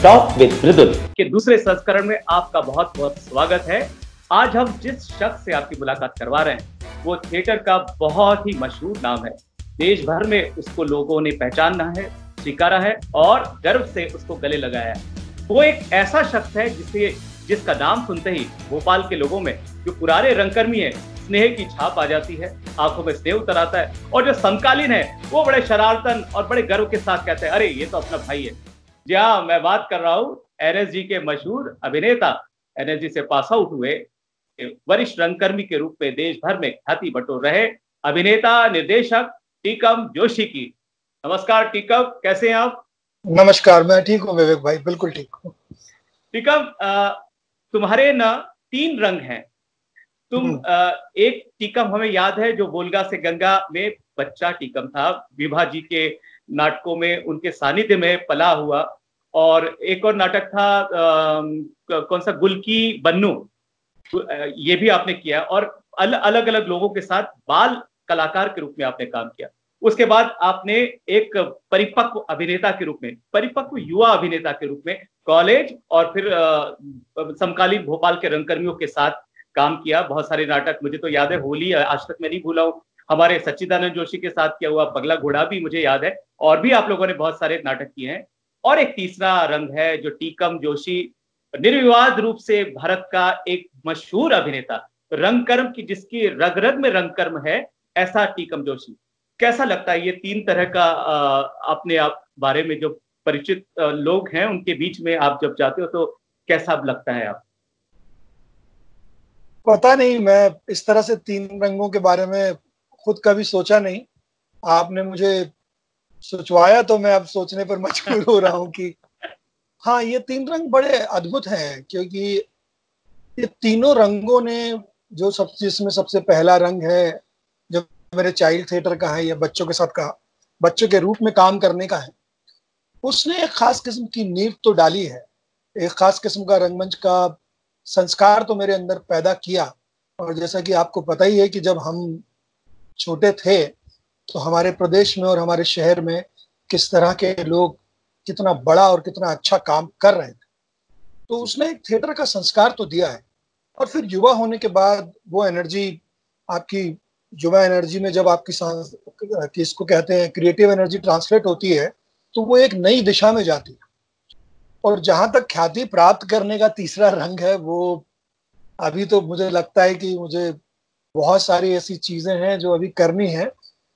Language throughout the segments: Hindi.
टॉक विद मृदुल के दूसरे संस्करण में आपका बहुत बहुत स्वागत है। आज हम जिस शख्स से आपकी मुलाकात करवा रहे हैं वो थिएटर का बहुत ही मशहूर नाम है। देश भर में उसको लोगों ने पहचाना है, स्वीकारा है और गर्व से उसको गले लगाया है। वो एक ऐसा शख्स है जिसका नाम सुनते ही भोपाल के लोगों में जो पुराने रंगकर्मी है स्नेह की छाप आ जाती है, आंखों में स्नेह उतर आता है और जो समकालीन है वो बड़े शरारतन और बड़े गर्व के साथ कहते हैं, अरे ये तो अपना भाई है। जी हाँ, मैं बात कर रहा हूँ एनएसजी के मशहूर अभिनेता, एनएसजी से पास आउट हुए, वरिष्ठ रंगकर्मी के रूप में देश भर में ख्याति बटोर रहे अभिनेता निर्देशक टीकम जोशी की। नमस्कार टीकम, कैसे हैं आप? नमस्कार, मैं ठीक हूँ विवेक भाई, बिल्कुल ठीक हूँ। टीकम, तुम्हारे न 3 रंग हैं। तुम एक टीकम हमें याद है जो बोलगा से गंगा में बच्चा टीकम था, विभा जी के नाटकों में उनके सानिध्य में पला हुआ, और एक और नाटक था कौन सा, गुल की बन्नू, ये भी आपने किया और अलग अलग लोगों के साथ बाल कलाकार के रूप में आपने काम किया। उसके बाद आपने एक परिपक्व अभिनेता के रूप में, परिपक्व युवा अभिनेता के रूप में कॉलेज और फिर समकालीन भोपाल के रंगकर्मियों के साथ काम किया। बहुत सारे नाटक, मुझे तो याद है होली आज तक मैं नहीं भूला हूँ, हमारे सच्चिदानंद जोशी के साथ किया हुआ पगला घोड़ा भी मुझे याद है, और भी आप लोगों ने बहुत सारे नाटक किए हैं। और एक तीसरा रंग है जो टीकम जोशी, निर्विवाद रूप से भारत का एक मशहूर अभिनेता, रंगकर्म की जिसकी रग रग में रंगकर्म है, ऐसा टीकम जोशी। कैसा लगता है ये 3 तरह का अपने आप बारे में जो परिचित लोग हैं उनके बीच में आप जब जाते हो तो कैसा लगता है आप? पता नहीं, मैं इस तरह से 3 रंगों के बारे में खुद कभी सोचा नहीं। आपने मुझे सोचवाया तो मैं अब सोचने पर मजबूर हो रहा हूँ कि हाँ, ये 3 रंग बड़े अद्भुत हैं, क्योंकि ये तीनों रंगों ने जो जिसमें सबसे पहला रंग है जो मेरे चाइल्ड थिएटर का है या बच्चों के साथ का, बच्चों के रूप में काम करने का है, उसने एक खास किस्म की नींव तो डाली है, एक खास किस्म का रंगमंच का संस्कार तो मेरे अंदर पैदा किया। और जैसा कि आपको पता ही है कि जब हम छोटे थे तो हमारे प्रदेश में और हमारे शहर में किस तरह के लोग कितना बड़ा और कितना अच्छा काम कर रहे थे, तो उसने एक थिएटर का संस्कार तो दिया है। और फिर युवा होने के बाद वो एनर्जी, आपकी युवा एनर्जी में जब आपकी इसको कहते हैं क्रिएटिव एनर्जी ट्रांसलेट होती है तो वो एक नई दिशा में जाती है। और जहां तक ख्याति प्राप्त करने का तीसरा रंग है, वो अभी तो मुझे लगता है कि मुझे बहुत सारी ऐसी चीजें हैं जो अभी करनी है,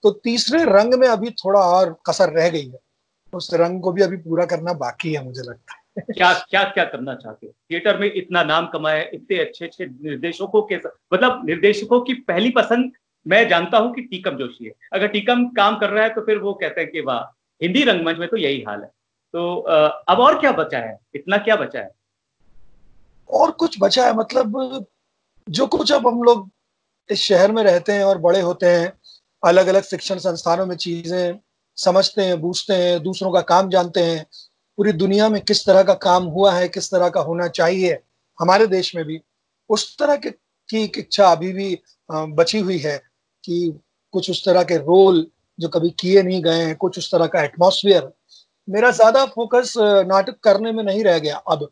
तो तीसरे रंग में अभी थोड़ा और कसर रह गई है, उस रंग को भी अभी पूरा करना बाकी है मुझे लगता है। क्या क्या क्या करना चाहते हो? थिएटर में इतना नाम कमाया, इतने अच्छे अच्छे निर्देशकों के, मतलब निर्देशकों की पहली पसंद मैं जानता हूं कि टीकम जोशी है। अगर टीकम काम कर रहा है तो फिर वो कहते हैं कि वाह, हिंदी रंगमंच में तो यही हाल है। तो अब और क्या बचा है? इतना क्या बचा है? और कुछ बचा है, मतलब जो कुछ अब हम लोग इस शहर में रहते हैं और बड़े होते हैं, अलग अलग शिक्षण संस्थानों में चीजें समझते हैं, बूझते हैं, दूसरों का काम जानते हैं, पूरी दुनिया में किस तरह का काम हुआ है, किस तरह का होना चाहिए हमारे देश में भी, उस तरह की इच्छा अभी भी बची हुई है कि कुछ उस तरह के रोल जो कभी किए नहीं गए हैं, कुछ उस तरह का एटमॉस्फेयर। मेरा ज्यादा फोकस नाटक करने में नहीं रह गया। अब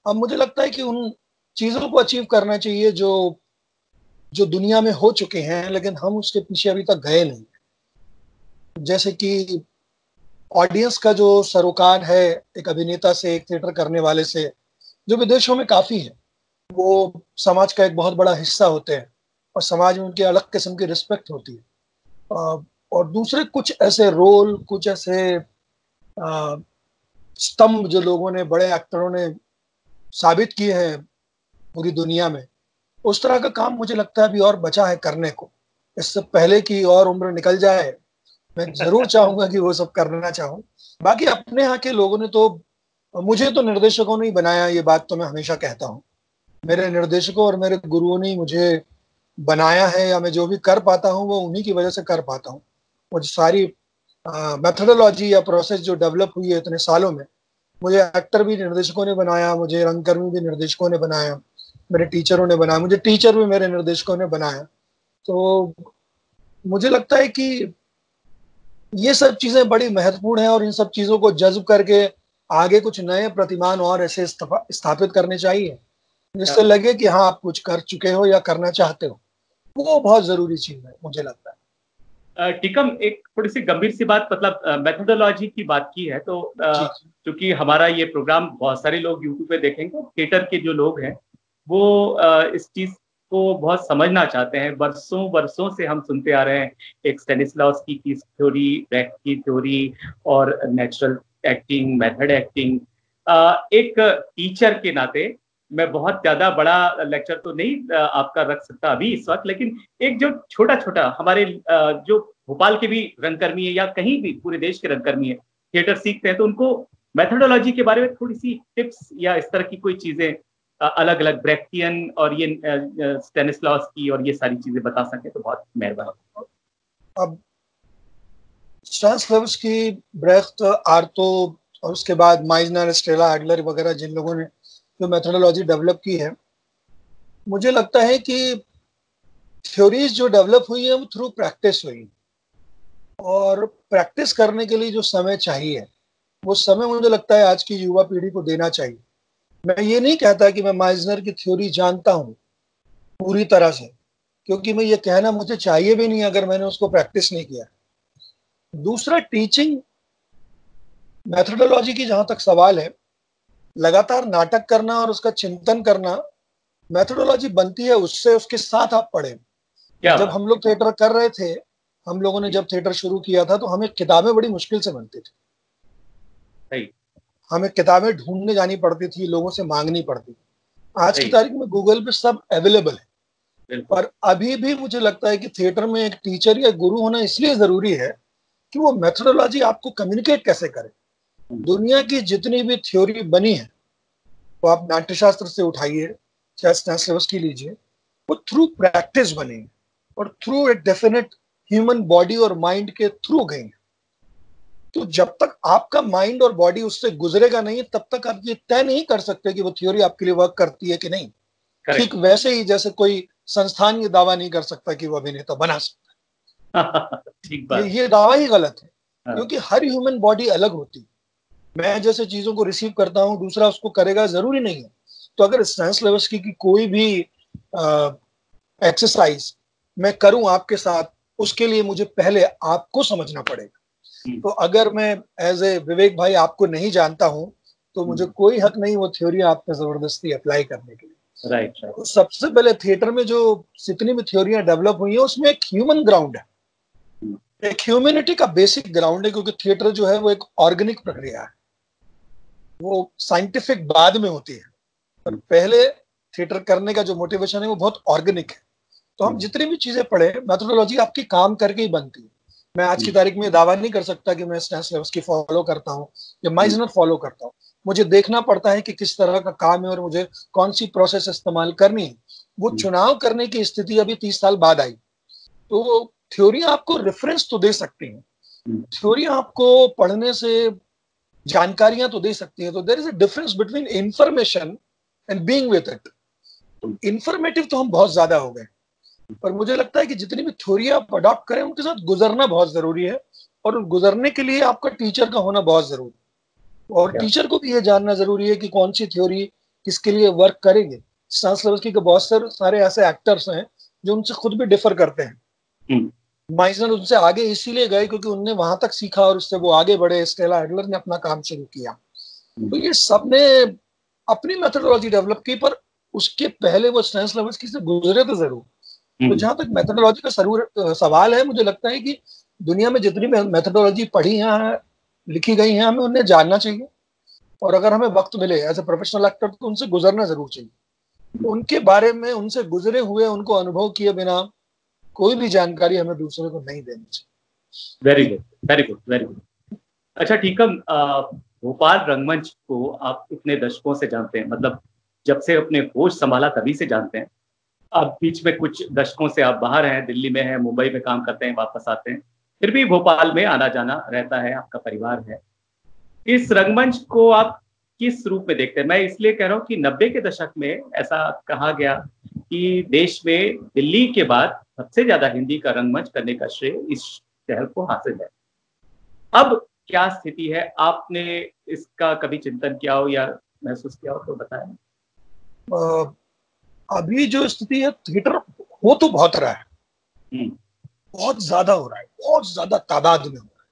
मुझे लगता है कि उन चीजों को अचीव करना चाहिए जो दुनिया में हो चुके हैं, लेकिन हम उसके पीछे अभी तक गए नहीं। जैसे कि ऑडियंस का जो सरोकार है एक अभिनेता से, एक थिएटर करने वाले से, जो विदेशों में काफी है, वो समाज का एक बहुत बड़ा हिस्सा होते हैं और समाज में उनकी अलग किस्म की रिस्पेक्ट होती है। और दूसरे कुछ ऐसे रोल, कुछ ऐसे स्तंभ जो लोगों ने, बड़े एक्टरों ने साबित किए हैं पूरी दुनिया में, उस तरह का काम मुझे लगता है अभी और बचा है करने को। इससे पहले कि और उम्र निकल जाए, मैं जरूर चाहूंगा कि वो सब करना चाहूँ। बाकी अपने यहाँ के लोगों ने तो, मुझे तो निर्देशकों ने ही बनाया, ये बात तो मैं हमेशा कहता हूँ। मेरे निर्देशकों और मेरे गुरुओं ने मुझे बनाया है, या मैं जो भी कर पाता हूँ वो उन्हीं की वजह से कर पाता हूँ। वो सारी मेथोडोलॉजी या प्रोसेस जो डेवलप हुई है इतने सालों में, मुझे एक्टर भी निर्देशकों ने बनाया, मुझे रंगकर्मी भी निर्देशकों ने बनाया, मेरे टीचरों ने बनाया, मुझे टीचर भी मेरे निर्देशकों ने बनाया। तो मुझे लगता है कि ये सब चीजें बड़ी महत्वपूर्ण हैं, और इन सब चीजों को जज्ब करके आगे कुछ नए प्रतिमान और ऐसे स्थापित करने चाहिए जिससे लगे कि हाँ आप कुछ कर चुके हो या करना चाहते हो। वो बहुत जरूरी चीज है मुझे लगता है। टीकम, एक थोड़ी सी गंभीर सी बात, मतलब मेथोडोलॉजी की बात की है तो क्योंकि हमारा ये प्रोग्राम बहुत सारे लोग यूट्यूब पे देखेंगे, थिएटर के जो लोग हैं वो इस चीज को बहुत समझना चाहते हैं। वर्षों वर्षों से हम सुनते आ रहे हैं एक स्टेनिस्लॉवस्की की थ्योरी, ब्रेख्ट की थ्योरी और नेचुरल एक्टिंग, मेथड एक्टिंग। एक टीचर के नाते मैं बहुत ज्यादा बड़ा लेक्चर तो नहीं आपका रख सकता अभी इस वक्त, लेकिन एक जो छोटा छोटा हमारे जो भोपाल के भी रंगकर्मी है या कहीं भी पूरे देश के रंगकर्मी है, थिएटर सीखते हैं, तो उनको मेथोडोलॉजी के बारे में थोड़ी सी टिप्स या इस तरह की कोई चीजें अलग अलग ब्रेख्टियन और ये स्टेनिस्लॉवस्की और ये सारी चीजें बता सके तो बहुत मेहरबानी। अब स्टेनिस्लॉवस्की, ब्रेख्ट, आर्थो और उसके बाद माइजनर, स्टेला एडलर वगैरह जिन लोगों ने जो मेथोडोलॉजी डेवलप की है, मुझे लगता है कि थ्योरीज जो डेवलप हुई है वो थ्रू प्रैक्टिस हुई, और प्रैक्टिस करने के लिए जो समय चाहिए वो समय मुझे लगता है आज की युवा पीढ़ी को देना चाहिए। मैं ये नहीं कहता कि मैं माइजनर की थ्योरी जानता हूँ पूरी तरह से, क्योंकि मैं ये कहना मुझे चाहिए भी नहीं अगर मैंने उसको प्रैक्टिस नहीं किया। दूसरा, टीचिंग मेथोडोलॉजी की जहां तक सवाल है, लगातार नाटक करना और उसका चिंतन करना मेथोडोलॉजी बनती है उससे, उसके साथ आप पढ़े। जब हम लोग थिएटर कर रहे थे, हम लोगों ने जब थिएटर शुरू किया था तो हमें किताबें बड़ी मुश्किल से बनती थी, हमें किताबें ढूंढने जानी पड़ती थी, लोगों से मांगनी पड़ती। आज की तारीख में गूगल पे सब अवेलेबल है। पर अभी भी मुझे लगता है कि थिएटर में एक टीचर या गुरु होना इसलिए जरूरी है कि वो मेथोडोलॉजी आपको कम्युनिकेट कैसे करे। दुनिया की जितनी भी थ्योरी बनी है, वो आप नाट्यशास्त्र से उठाइए, चाहे स्टेनिस्लॉवस्की लीजिए, वो थ्रू प्रैक्टिस बनी और through a definite human body और माइंड के थ्रू गई। तो जब तक आपका माइंड और बॉडी उससे गुजरेगा नहीं, तब तक आप ये तय नहीं कर सकते कि वो थ्योरी आपके लिए वर्क करती है कि नहीं। ठीक वैसे ही जैसे कोई संस्थान ये दावा नहीं कर सकता कि वो अभिनेता बना सकता है। ठीक बात। ये दावा ही गलत है, क्योंकि हर ह्यूमन बॉडी अलग होती है। मैं जैसे चीजों को रिसीव करता हूँ, दूसरा उसको करेगा जरूरी नहीं है। तो अगर स्टेनिस्लॉवस्की की कोई भी एक्सरसाइज मैं करूं आपके साथ, उसके लिए मुझे पहले आपको समझना पड़ेगा। तो अगर मैं एज ए विवेक भाई आपको नहीं जानता हूं, तो मुझे कोई हक नहीं वो थ्योरी आप पे जबरदस्ती अप्लाई करने के लिए। राइट। तो सबसे पहले थिएटर में जो जितनी भी थ्योरियां डेवलप हुई है, उसमें एक ह्यूमन ग्राउंड है, एक ह्यूमैनिटी का बेसिक ग्राउंड है, क्योंकि थिएटर जो है वो एक ऑर्गेनिक प्रक्रिया है, वो साइंटिफिक बाद में होती है। पर पहले थिएटर करने का जो मोटिवेशन है वो बहुत ऑर्गेनिक है। तो हम जितनी भी चीजें पढ़े, मेथोडोलॉजी आपकी काम करके ही बनती है। मैं आज की तारीख में दावा नहीं कर सकता कि मैं स्टेनिस्लॉवस्की फॉलो करता हूँ या माइजनर फॉलो करता हूँ। मुझे देखना पड़ता है कि किस तरह का काम है और मुझे कौन सी प्रोसेस इस्तेमाल करनी है। वो चुनाव करने की स्थिति अभी 30 साल बाद आई। तो थ्योरी आपको रेफरेंस तो दे सकती है, थ्योरी आपको पढ़ने से जानकारियां तो दे सकती है। तो there is a difference between information and being with it. Informative तो हम बहुत ज्यादा हो गए, पर मुझे लगता है कि जितनी भी थ्योरी आप अडॉप्ट करें, उनके साथ गुजरना बहुत जरूरी है, और गुजरने के लिए आपका टीचर का होना बहुत जरूरी है। और टीचर को भी ये जानना जरूरी है कि कौन सी थ्योरी किसके लिए वर्क करेगी। स्टेनिस्लॉवस्की के बहुत सारे ऐसे एक्टर्स हैं जो उनसे खुद भी डिफर करते हैं। माइजनर उनसे आगे इसीलिए गए क्योंकि उनने वहां तक सीखा और उससे वो आगे बढ़े। स्टेला एडलर ने अपना काम शुरू किया। तो ये सबने अपनी मेथोडोलॉजी डेवलप की, पर उसके पहले वो स्टेनिस्लॉवस्की से गुजरे तो जरूर। तो जहां तक मेथोडोलॉजी का सवाल है, मुझे लगता है कि दुनिया में जितनी मेथोडोलॉजी पढ़ी है, लिखी गई है, हमें उन्हें जानना चाहिए। और अगर हमें वक्त मिले एज ए प्रोफेशनल एक्टर, तो उनसे गुजरना जरूर चाहिए। उनके बारे में, उनसे गुजरे हुए, उनको अनुभव किए बिना कोई भी जानकारी हमें दूसरे को नहीं देनी चाहिए। Very good, very good, very good. अच्छा टीकम, भोपाल रंगमंच को आप इतने दशकों से जानते हैं, मतलब जब से अपने होश संभाला तभी से जानते हैं। अब बीच में कुछ दशकों से आप बाहर हैं, दिल्ली में हैं, मुंबई में काम करते हैं, वापस आते हैं, फिर भी भोपाल में आना जाना रहता है, आपका परिवार है। इस रंगमंच को आप किस रूप में देखते हैं? मैं इसलिए कह रहा हूँ कि 90 के दशक में ऐसा कहा गया कि देश में दिल्ली के बाद सबसे ज्यादा हिंदी का रंगमंच करने का श्रेय इस शहर को हासिल है। अब क्या स्थिति है? आपने इसका कभी चिंतन किया हो या महसूस किया हो तो बताएं। अभी जो स्थिति है, थिएटर हो तो बहुत रहा है, बहुत ज्यादा हो रहा है, बहुत ज्यादा तादाद में हो रहा है,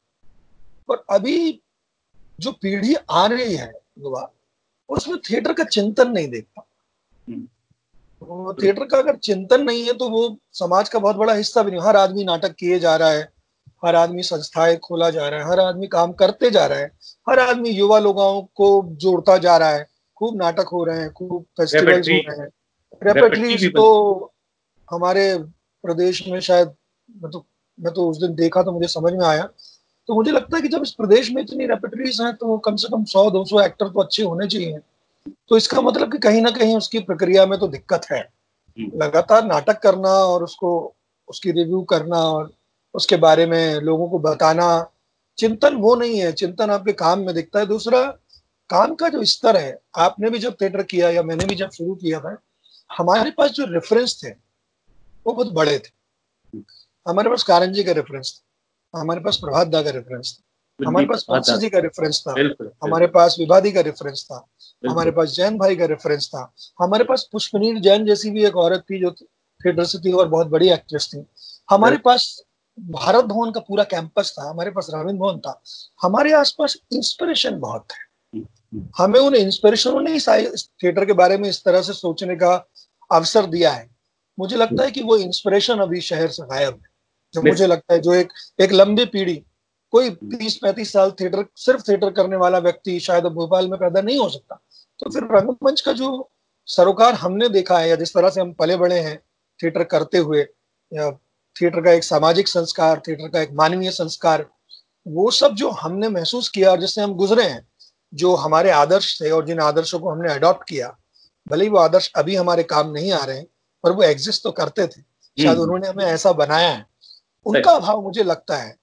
पर अभी जो पीढ़ी आ रही है युवा, उसमें थिएटर का चिंतन नहीं देखता। तो थिएटर का अगर चिंतन नहीं है तो वो समाज का बहुत बड़ा हिस्सा भी नहीं। हर आदमी नाटक किए जा रहा है, हर आदमी संस्थाएं खोला जा रहा है, हर आदमी काम करते जा रहा है, हर आदमी युवा लोगों को जोड़ता जा रहा है, खूब नाटक हो रहे हैं, खूब फेस्टिवल्स हो रहे हैं, रेपेट्रीज तो हमारे प्रदेश में शायद, मैं तो उस दिन देखा तो मुझे समझ में आया। तो मुझे लगता है कि जब इस प्रदेश में इतनी रेपेट्रीज हैं तो कम से कम 100-200 एक्टर तो अच्छे होने चाहिए। तो इसका मतलब कि कहीं ना कहीं उसकी प्रक्रिया में तो दिक्कत है। लगातार नाटक करना और उसको, उसकी रिव्यू करना और उसके बारे में लोगों को बताना, चिंतन वो नहीं है। चिंतन आपके काम में दिखता है। दूसरा, काम का जो स्तर है, आपने भी जब थिएटर किया या मैंने भी जब शुरू किया था, हमारे पास जो रेफरेंस थे वो बहुत बड़े थे। हमारे पास कारंजी का रेफरेंस था, हमारे पास प्रभात दा का रेफरेंस था, हमारे पास पंसी जी का रेफरेंस था, हमारे पास विभादी का रेफरेंस था, हमारे पास जैन भाई का रेफरेंस था, हमारे पास पुष्पनीर जैन जैसी भी एक औरत थी जो थिएटर से थी और बहुत बड़ी एक्ट्रेस थी, हमारे पास भारत भवन का पूरा कैंपस था, हमारे पास रविंद्र भवन था। हमारे आसपास इंस्पिरेशन बहुत है। हमें उन इंस्पिरेशनों ने इस थिएटर के बारे में इस तरह से सोचने का अवसर दिया है। मुझे लगता है कि वो इंस्पिरेशन अभी शहर से गायब है। जो मुझे लगता है जो एक लंबी पीढ़ी, कोई 30-35 साल थिएटर, सिर्फ थिएटर करने वाला व्यक्ति शायद भोपाल में पैदा नहीं हो सकता। तो फिर रंगमंच का जो सरोकार हमने देखा है या जिस तरह से हम पले बड़े हैं थिएटर करते हुए, या थिएटर का एक सामाजिक संस्कार, थिएटर का एक मानवीय संस्कार, वो सब जो हमने महसूस किया और जिससे हम गुजरे हैं, जो हमारे आदर्श थे और जिन आदर्शों को हमने अडॉप्ट किया, भले ही वो आदर्श अभी हमारे काम नहीं आ रहे हैं पर वो एग्जिस्ट तो करते थे। शायद उन्होंने हमें ऐसा बनाया है। उनका अभाव मुझे लगता है।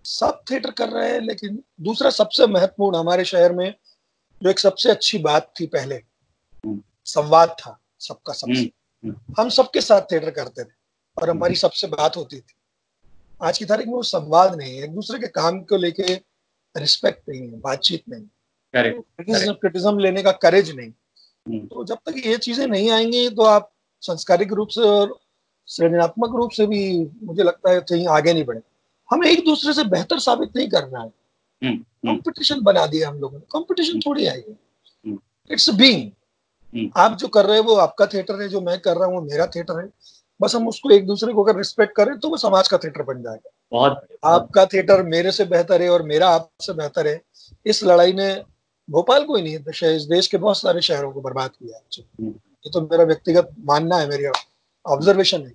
सब थिएटर कर रहे हैं, लेकिन दूसरा सबसे महत्वपूर्ण, हमारे शहर में जो एक सबसे अच्छी बात थी पहले, संवाद था सबका सबसे। हम सबके साथ थिएटर करते थे और हमारी सबसे बात होती थी। आज की तारीख में वो संवाद नहीं है, एक दूसरे के काम को लेके रिस्पेक्ट नहीं है, बातचीत नहीं, क्रिटिसिज्म लेने का करेज नहीं। तो जब तक ये चीजें नहीं आएंगी तो आप सांस्कृतिक रूप से और सृजनात्मक रूप से भी मुझे लगता है कहीं आगे नहीं बढ़े। हमें एक दूसरे से बेहतर साबित नहीं करना है। कंपटीशन बना दिया हम लोगों ने। कंपटीशन थोड़ी आई है, इट्स बीइंग। आप जो कर रहे हैं वो आपका थिएटर है, जो मैं कर रहा हूँ वो मेरा थिएटर है। बस हम उसको एक दूसरे को अगर रिस्पेक्ट करें तो वो समाज का थिएटर बन जाएगा। बहुत आपका थिएटर मेरे से बेहतर है और मेरा आपसे बेहतर है। इस लड़ाई ने भोपाल को ही नहीं, इस देश के बहुत सारे शहरों को बर्बाद किया है। ये तो मेरा व्यक्तिगत मानना है, मेरी ऑब्जर्वेशन है।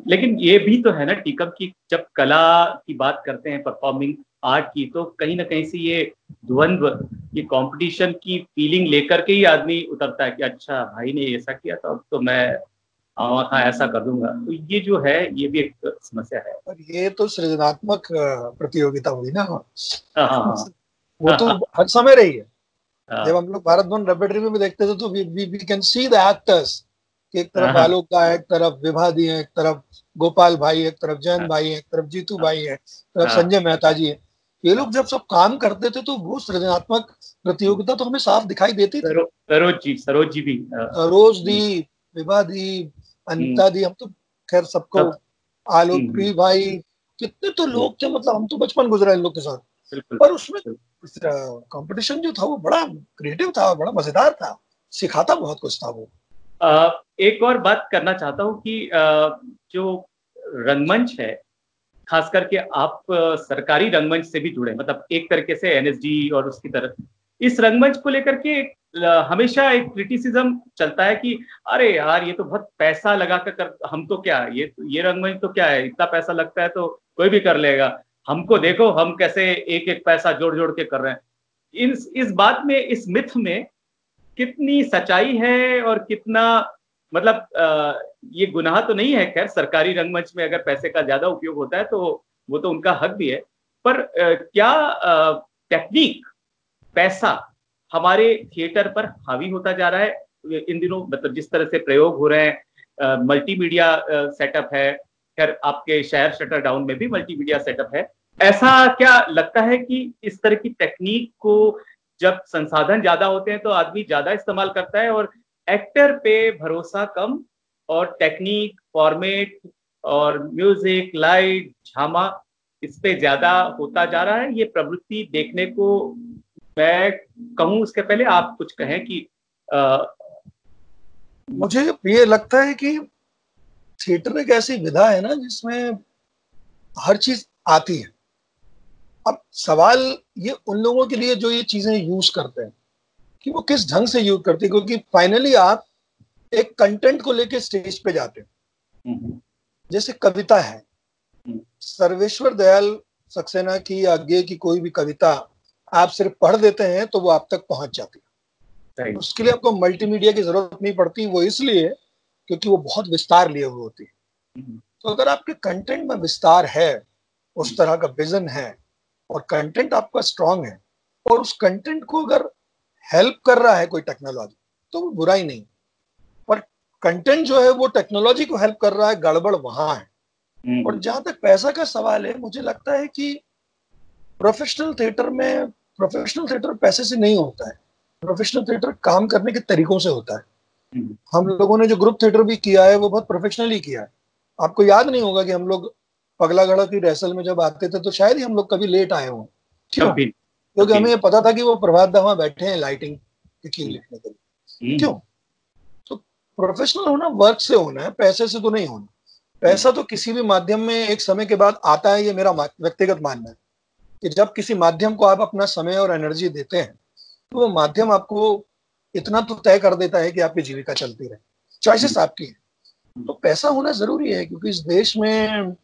लेकिन ये भी तो है ना टीकम की, जब कला की बात करते हैं, परफॉर्मिंग आर्ट की, तो कहीं ना कहीं से ये द्वंद्व, ये कंपटीशन की फीलिंग लेकर के ही आदमी उतरता है कि अच्छा भाई ने ऐसा किया था तो मैं हाँ ऐसा कर दूंगा। तो ये जो है ये भी एक समस्या है। और ये तो सृजनात्मक प्रतियोगिता हुई ना। हाँ। वो तो हर समय रही है। जब हम लोग भारत भवन रेपेट्री में भी देखते थे तो we can see the actors. एक तरफ आलोक दा है, एक तरफ विभादी है, एक तरफ गोपाल भाई है, एक तरफ जैन भाई है, एक तरफ जीतू भाई है, एक तरफ संजय मेहता जी है। ये लोग जब सब काम करते थे तो वो सृजनात्मक प्रतियोगिता तो हमें साफ दिखाई देती थी। सरोज जी भी, सरोज दी, विभा दी, अनिता दी, हम तो खैर सबको, आलोक भाई, कितने तो लोग थे। मतलब हम तो बचपन गुजरा इन लोग के साथ। पर उसमें कंपटीशन जो था वो बड़ा क्रिएटिव था, बड़ा मजेदार था, सिखाता बहुत कुछ था वो। एक और बात करना चाहता हूँ कि जो रंगमंच है, खास करके आप सरकारी रंगमंच से भी जुड़े, मतलब एक तरीके से एनएसडी और उसकी तरफ, इस रंगमंच को लेकर के हमेशा एक क्रिटिसिज्म चलता है कि अरे यार ये तो बहुत पैसा लगा कर, हम तो क्या, ये रंगमंच तो क्या है, इतना पैसा लगता है तो कोई भी कर लेगा, हमको देखो हम कैसे एक एक पैसा जोड़ जोड़ के कर रहे हैं। इस बात में, इस मिथ में कितनी सच्चाई है और कितना, मतलब ये गुनाह तो नहीं है। खैर सरकारी रंगमंच में अगर पैसे का ज्यादा उपयोग होता है तो वो तो उनका हक भी है, पर क्या टेक्निक, पैसा हमारे थिएटर पर हावी होता जा रहा है इन दिनों? मतलब जिस तरह से प्रयोग हो रहे हैं, मल्टीमीडिया सेटअप है, खैर आपके शहर शटर डाउन में भी मल्टीमीडिया सेटअप है, ऐसा क्या लगता है कि इस तरह की टेक्निक को जब संसाधन ज्यादा होते हैं तो आदमी ज्यादा इस्तेमाल करता है और एक्टर पे भरोसा कम, और टेक्निक, फॉर्मेट और म्यूजिक, लाइट, झामा, इस पे ज्यादा होता जा रहा है ये प्रवृत्ति देखने को? मैं कहूं उसके पहले आप कुछ कहें कि मुझे ये लगता है कि थिएटर एक ऐसी विधा है ना जिसमें हर चीज आती है। अब सवाल ये उन लोगों के लिए जो ये चीजें यूज करते हैं कि वो किस ढंग से यूज करते हैं, क्योंकि फाइनली आप एक कंटेंट को लेके स्टेज पे जाते हैं। जैसे कविता है, सर्वेश्वर दयाल सक्सेना की आगे की कोई भी कविता आप सिर्फ पढ़ देते हैं तो वो आप तक पहुंच जाती है। उसके लिए आपको मल्टीमीडिया की जरूरत नहीं पड़ती, वो इसलिए क्योंकि वो बहुत विस्तार लिए हुए होती है। तो अगर आपके कंटेंट में विस्तार है, उस तरह का विजन है और कंटेंट आपका स्ट्रांग है, और उस कंटेंट को अगर हेल्प कर रहा है कोई टेक्नोलॉजी, तो वो बुरा ही नहीं। पर कंटेंट जो है वो टेक्नोलॉजी को हेल्प कर रहा है, गड़बड़ वहां है। और जहां तक पैसा का सवाल है, मुझे लगता है कि प्रोफेशनल थिएटर पैसे से नहीं होता है। प्रोफेशनल थिएटर काम करने के तरीकों से होता है। हम लोगों ने जो ग्रुप थिएटर भी किया है वो बहुत प्रोफेशनली किया है। आपको याद नहीं होगा कि हम लोग पगला गढ़ा की रिहर्सल में जब आते थे तो शायद ही हम लोग कभी लेट आए हों। क्यों? क्योंकि हमें पता था कि वो प्रभात दा वहां बैठे हैं लाइटिंग की क्यू लिखने के लिए। क्यों? तो प्रोफेशनल होना वर्क से होना है, पैसे से तो नहीं होना। पैसा तो किसी भी माध्यम में एक समय के बाद आता है, ये मेरा व्यक्तिगत मानना है कि जब किसी माध्यम को आप अपना समय और एनर्जी देते हैं तो वो माध्यम आपको इतना तो तय कर देता है कि आपकी जीविका चलती रहे। चॉइसेस आपकी है। तो पैसा होना जरूरी है, क्योंकि इस देश में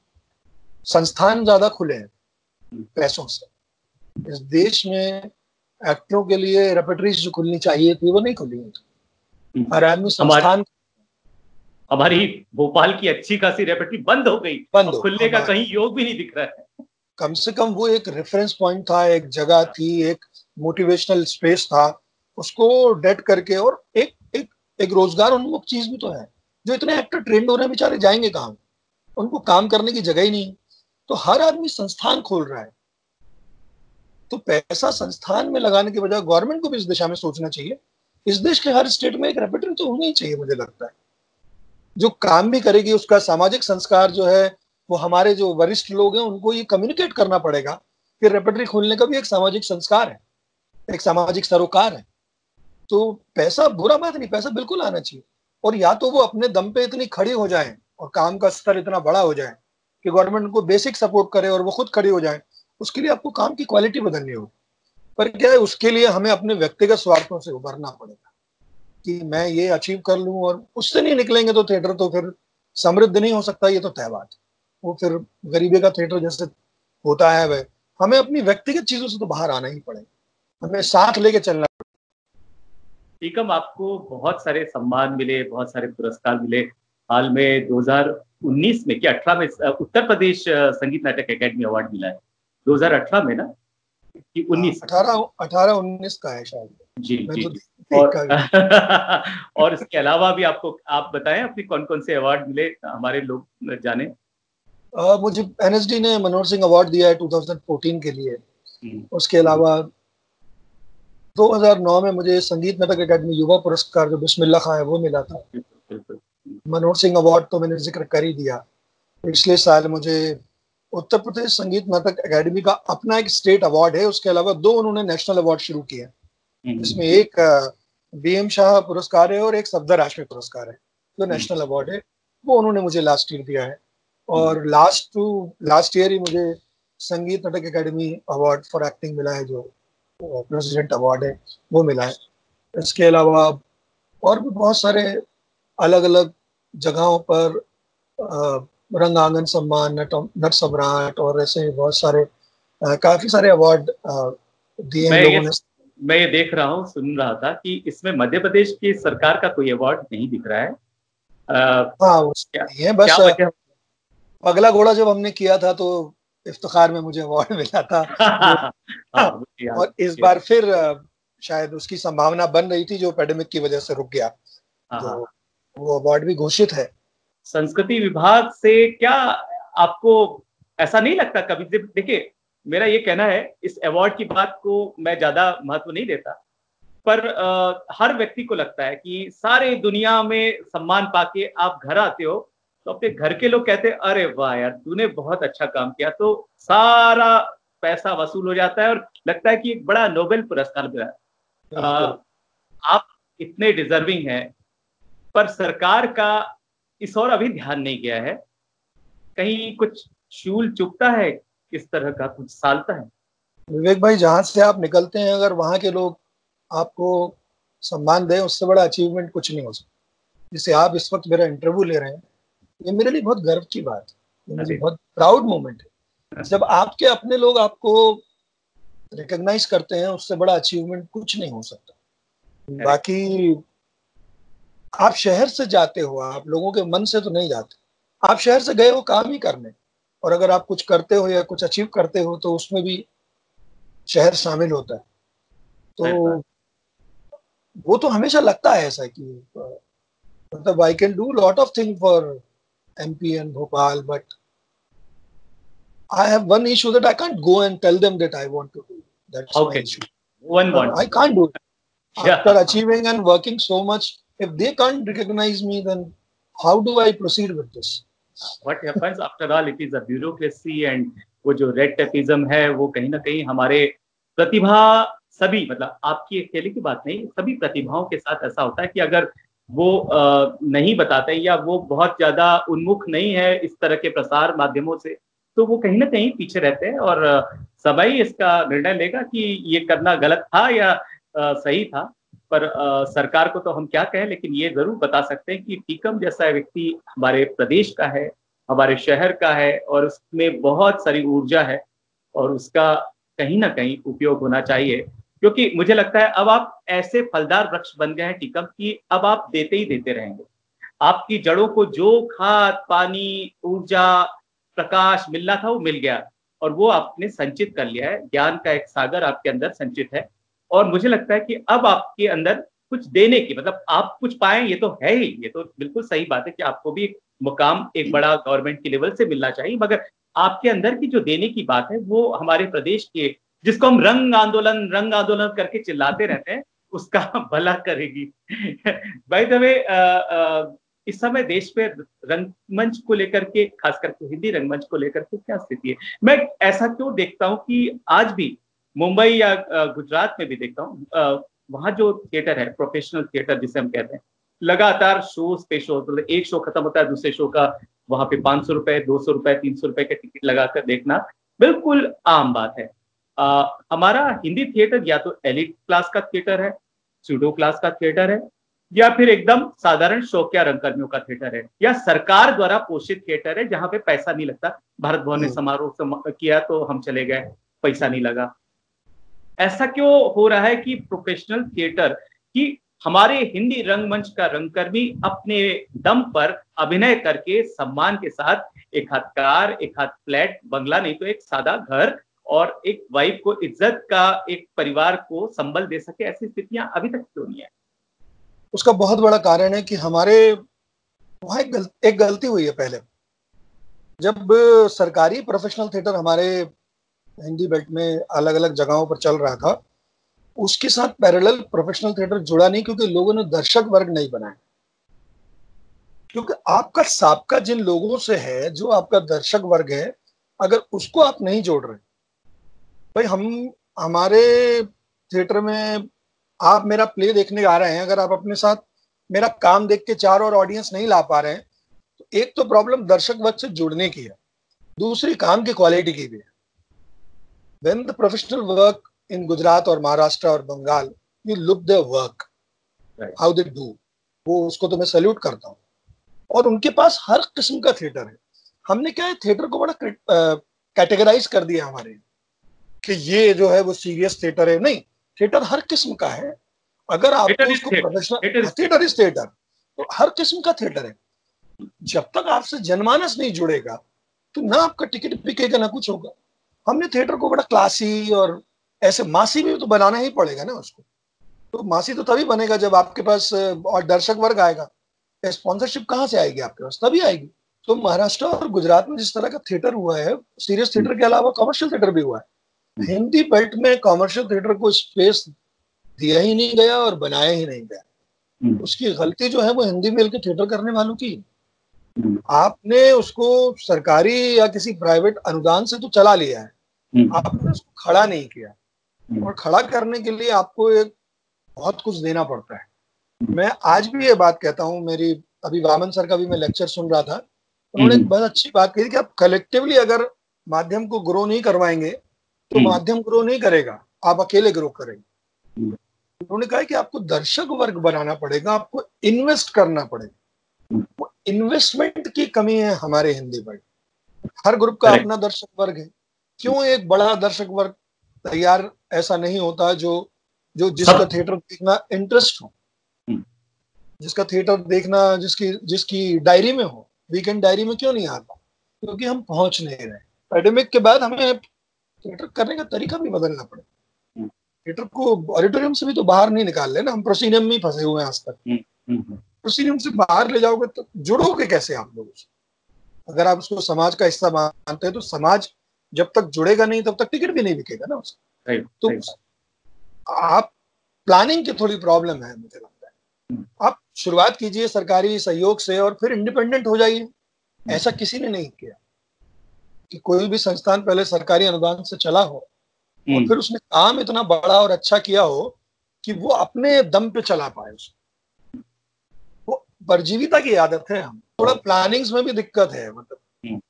संस्थान ज्यादा खुले हैं पैसों से। इस देश में एक्टरों के लिए रेपर्टरीज जो खुलनी चाहिए थी वो नहीं खुली है। हर आदमी संस्थान, हमारी भोपाल की अच्छी खासी रेपर्टरी बंद हो गई, खुलने का कहीं योग भी नहीं दिख रहा है। कम से कम वो एक रेफरेंस पॉइंट था, एक जगह थी, एक मोटिवेशनल स्पेस था, उसको डेड करके। और एक रोजगार उन्मुख चीज भी तो है। जो इतने एक्टर ट्रेंड हो रहे हैं बेचारे जाएंगे कहाँ? उनको काम करने की जगह ही नहीं। तो हर आदमी संस्थान खोल रहा है। तो पैसा संस्थान में लगाने के बजाय गवर्नमेंट को भी इस दिशा में सोचना चाहिए। इस देश के हर स्टेट में एक रेपर्टरी तो होनी ही चाहिए, मुझे लगता है, जो काम भी करेगी। उसका सामाजिक संस्कार जो है वो हमारे जो वरिष्ठ लोग हैं उनको ये कम्युनिकेट करना पड़ेगा कि रेपर्टरी खोलने का भी एक सामाजिक संस्कार है, एक सामाजिक सरोकार है। तो पैसा बुरा बात नहीं, पैसा बिल्कुल आना चाहिए। और या तो वो अपने दम पे इतनी खड़ी हो जाए और काम का स्तर इतना बड़ा हो जाए कि गवर्नमेंट उनको बेसिक सपोर्ट करे और वो खुद खड़ी हो जाए। उसके लिए आपको काम की क्वालिटी बदलनी होगी। पर क्या है, उसके लिए हमें अपने व्यक्तिगत स्वार्थों से उभरना पड़ेगा कि मैं ये अचीव कर लूं, और उससे नहीं निकलेंगे तो थिएटर तो फिर समृद्ध नहीं हो सकता। ये तो तय बात है। वो फिर गरीबी का थिएटर जैसे होता है वह। हमें अपनी व्यक्तिगत चीजों से तो बाहर आना ही पड़ेगा, हमें साथ लेके चलना। टीकम, आपको बहुत सारे सम्मान मिले, बहुत सारे पुरस्कार मिले। हाल में 2019 में क्या 18 में उत्तर प्रदेश संगीत नाटक अकेडमी अवार्ड मिला है। 2018 में ना कि 19? 18-19 का है शायद। जी जी तो जी। और इसके अलावा भी आपको, आप बताएं अपनी कौन कौन से अवार्ड मिले, हमारे लोग जाने। मुझे एनएसडी ने मनोहर सिंह अवार्ड दिया है 2014 के लिए। उसके अलावा 2009 में मुझे संगीत नाटक अकेडमी युवा पुरस्कार जो बिस्मिल्लाह खां है वो मिला था। मनोहर सिंह अवार्ड तो मैंने जिक्र कर ही दिया। पिछले साल मुझे उत्तर प्रदेश संगीत नाटक अकेडमी का अपना एक स्टेट अवार्ड है। उसके अलावा 2 उन्होंने नेशनल अवार्ड शुरू किए, जिसमें एक बीएम शाह पुरस्कार है और एक सफदर हाशमी पुरस्कार है। जो नेशनल अवार्ड है वो उन्होंने मुझे लास्ट ईयर दिया है। और लास्ट ईयर ही मुझे संगीत नाटक अकेडमी अवार्ड फॉर एक्टिंग मिला है, जो प्रेसिडेंट अवार्ड है, वो मिला है। इसके अलावा और भी बहुत सारे अलग अलग जगहों पर रंगांगन सम्मान, नट सम्राट और ऐसे बहुत सारे काफी सारे अवार्ड दिए हैं लोगों ने। मैं ये देख रहा हूँ, सुन रहा था कि इसमें मध्य प्रदेश की सरकार का कोई अवार्ड नहीं दिख रहा है। हाँ, ये बस पगला घोड़ा जब हमने किया था तो इफ्तिखार में मुझे अवार्ड मिला था। और इस बार फिर शायद उसकी संभावना बन रही थी, जो पैंडेमिक की वजह से रुक गया। तो वो अवार्ड भी घोषित है। संस्कृति विभाग से क्या आपको ऐसा नहीं लगता कभी? देखिए, मेरा ये कहना है, इस अवार्ड की बात को मैं ज्यादा महत्व नहीं देता, पर हर व्यक्ति को लगता है कि सारे दुनिया में सम्मान पाके आप घर आते हो तो अपने घर के लोग कहते हैं अरे वाह यार तूने बहुत अच्छा काम किया, तो सारा पैसा वसूल हो जाता है और लगता है कि एक बड़ा नोबेल पुरस्कार मिला है। आप इतने डिजर्विंग हैं, पर सरकार का इस और अभी ध्यान नहीं गया है। कहीं कुछ शूल चुभता है, किस तरह का कुछ सालता है। विवेक भाई, जहां से आप निकलते हैं अगर वहां के लोग आपको सम्मान दें, उससे बड़ा अचीवमेंट कुछ नहीं हो सकता। जैसे आप इस वक्त मेरा इंटरव्यू ले रहे हैं, ये मेरे लिए बहुत गर्व की बात है, ये मुझे बहुत प्राउड मोमेंट है। जब आपके अपने लोग आपको रिकॉग्नाइज करते हैं, उससे बड़ा अचीवमेंट कुछ नहीं हो सकता। बाकी आप शहर से जाते हो, आप लोगों के मन से तो नहीं जाते। आप शहर से गए हो काम ही करने, और अगर आप कुछ करते हो या कुछ अचीव करते हो तो उसमें भी शहर शामिल होता है। तो वो तो हमेशा लगता है ऐसा कि मतलब I can do lot of thing for MP and Bhopal, but I have one issue that I can't go and tell them that I want to do. That's my issue. I can't do it. After achieving and working so much, if they can't recognize me, then how do I proceed with this? What happens after all, it is a bureaucracy, and वो जो रेड टेपिज्म है वो कहीं ना कहीं हमारे प्रतिभा, सभी मतलब आपकी अकेले की बात नहीं, सभी प्रतिभाओं के साथ ऐसा होता है कि अगर वो नहीं बताते या वो बहुत ज्यादा उन्मुख नहीं है इस तरह के प्रसार माध्यमों से, तो वो कहीं ना कहीं पीछे रहते हैं। और समय ही इसका निर्णय लेगा कि ये करना गलत था या सही था। पर सरकार को तो हम क्या कहें, लेकिन ये जरूर बता सकते हैं कि टीकम जैसा व्यक्ति हमारे प्रदेश का है, हमारे शहर का है, और उसमें बहुत सारी ऊर्जा है और उसका कहीं ना कहीं उपयोग होना चाहिए। क्योंकि मुझे लगता है अब आप ऐसे फलदार वृक्ष बन गए हैं टीकम की, अब आप देते ही देते रहेंगे। आपकी जड़ों को जो खाद, पानी, ऊर्जा, प्रकाश मिलना था वो मिल गया, और वो आपने संचित कर लिया है। ज्ञान का एक सागर आपके अंदर संचित है, और मुझे लगता है कि अब आपके अंदर कुछ देने की, मतलब आप कुछ पाएं, ये तो है ही, ये तो बिल्कुल सही बात है कि आपको भी एक मुकाम एक बड़ा गवर्नमेंट के लेवल से मिलना चाहिए, मगर आपके अंदर की जो देने की बात है वो हमारे प्रदेश के, जिसको हम रंग आंदोलन करके चिल्लाते रहते हैं, उसका भला करेगी। बाय द वे, इस समय देश पे रंगमंच को लेकर के, खास करके हिंदी रंगमंच को लेकर के क्या स्थिति है? मैं ऐसा क्यों देखता हूँ कि आज भी मुंबई या गुजरात में भी देखता हूँ, वहां जो थिएटर है, प्रोफेशनल थिएटर जिसे हम कहते हैं, लगातार शोज पे शो, मतलब एक शो खत्म होता है दूसरे शो का वहां पे 500 रुपए, 200 रुपए, 300 रुपए के टिकट लगाकर देखना बिल्कुल आम बात है। हमारा हिंदी थिएटर या तो एलिट क्लास का थिएटर है, सूडो क्लास का थिएटर है, या फिर एकदम साधारण शौकिया रंगकर्मियों का थिएटर है, या सरकार द्वारा पोषित थिएटर है जहां पे पैसा नहीं लगता। भारत भवन ने समारोह किया तो हम चले गए, पैसा नहीं लगा। ऐसा क्यों हो रहा है कि प्रोफेशनल थिएटर की हमारे हिंदी रंगमंच का रंगकर्मी अपने दम पर अभिनय करके सम्मान के साथ एक हाथ कार, एक हाथ फ्लैट, बंगला नहीं तो एक सादा घर और एक वाइफ को इज्जत का एक परिवार को संबल दे सके, ऐसी स्थितियां अभी तक क्यों नहीं है? उसका बहुत बड़ा कारण है कि हमारे वहां एक गलती हुई है। पहले जब सरकारी प्रोफेशनल थिएटर हमारे हिंदी बेल्ट में अलग अलग जगहों पर चल रहा था, उसके साथ पैरेलल प्रोफेशनल थिएटर जुड़ा नहीं, क्योंकि लोगों ने दर्शक वर्ग नहीं बनाया। क्योंकि आपका साबका जिन लोगों से है, जो आपका दर्शक वर्ग है, अगर उसको आप नहीं जोड़ रहे, भाई हमारे थिएटर में आप मेरा प्ले देखने आ रहे हैं, अगर आप अपने साथ मेरा काम देख के चार और ऑडियंस नहीं ला पा रहे हैं, तो एक तो प्रॉब्लम दर्शक वर्ग से जुड़ने की है, दूसरी काम की क्वालिटी की भी है। When the professional work in Gujarat और महाराष्ट्र और Bengal, you look their work, how they do, वो उसको तो मैं सैल्यूट करता हूँ। और उनके पास हर किस्म का थिएटर है। हमने क्या है, थिएटर को बड़ा कैटेगराइज कर दिया हमारे कि ये जो है वो सीरियस थिएटर है। नहीं, थिएटर हर किस्म का है। अगर आपको उसको प्रोफेशनल थिएटर इज थिएटर, तो हर किस्म का थिएटर है। जब तक आपसे जनमानस नहीं जुड़ेगा तो ना आपका टिकट बिकेगा ना कुछ होगा। हमने थिएटर को बड़ा क्लासी और ऐसे मासी भी तो बनाना ही पड़ेगा ना उसको। तो मासी तो तभी बनेगा जब आपके पास और दर्शक वर्ग आएगा। स्पॉन्सरशिप कहाँ से आएगी आपके पास? तभी आएगी। तो महाराष्ट्र और गुजरात में जिस तरह का थिएटर हुआ है, सीरियस थिएटर के अलावा कमर्शियल थिएटर भी हुआ है, हिंदी बेल्ट में कॉमर्शियल थिएटर को स्पेस दिया ही नहीं गया और बनाया ही नहीं गया। उसकी गलती जो है वो हिंदी में के थिएटर करने वालों की। आपने उसको सरकारी या किसी प्राइवेट अनुदान से तो चला लिया है, आपने उसको खड़ा नहीं किया, और खड़ा करने के लिए आपको एक बहुत कुछ देना पड़ता है। मैं आज भी ये बात कहता हूँ, मेरी अभी वामन सर का भी मैं लेक्चर सुन रहा था, उन्होंने एक बहुत अच्छी बात कही कि आप कलेक्टिवली अगर माध्यम को ग्रो नहीं करवाएंगे तो माध्यम ग्रो नहीं करेगा, आप अकेले ग्रो करेंगे। उन्होंने कहा कि आपको दर्शक वर्ग बनाना पड़ेगा, आपको इन्वेस्ट करना पड़ेगा। वो इन्वेस्टमेंट की कमी है हमारे हिंदी पर। हर ग्रुप का अपना दर्शक वर्ग है, क्यों एक बड़ा दर्शक वर्ग तैयार ऐसा नहीं होता जो जिसका थिएटर देखना इंटरेस्ट हो, जिसका थिएटर देखना जिसकी डायरी में हो। वीकेंड डायरी में क्यों नहीं आता? क्योंकि हम पहुंच नहीं रहे। पैंडेमिक के बाद हमें थिएटर करने का तरीका भी बदलना पड़ेगा। थिएटर को ऑडिटोरियम से भी तो बाहर नहीं निकाल ले ना, हम प्रोसीनियम में ही फंसे हुए हैं आज तक। प्रोसीनियम से बाहर ले जाओगे तो जुड़ोगे कैसे आप लोगों से? अगर आप उसको समाज का हिस्सा मानते हैं तो समाज जब तक जुड़ेगा नहीं तब तक टिकट भी नहीं बिकेगा ना उसका। तो आप प्लानिंग की थोड़ी प्रॉब्लम है मुझे लगता है। आप शुरुआत कीजिए सरकारी सहयोग से और फिर इंडिपेंडेंट हो जाइए। ऐसा किसी ने नहीं किया कि कोई भी संस्थान पहले सरकारी अनुदान से चला हो और फिर उसने काम इतना बड़ा और अच्छा किया हो कि वो अपने दम पे चला पाए। उसको वो परजीविता की आदत है। हम थोड़ा प्लानिंग्स में भी दिक्कत है। मतलब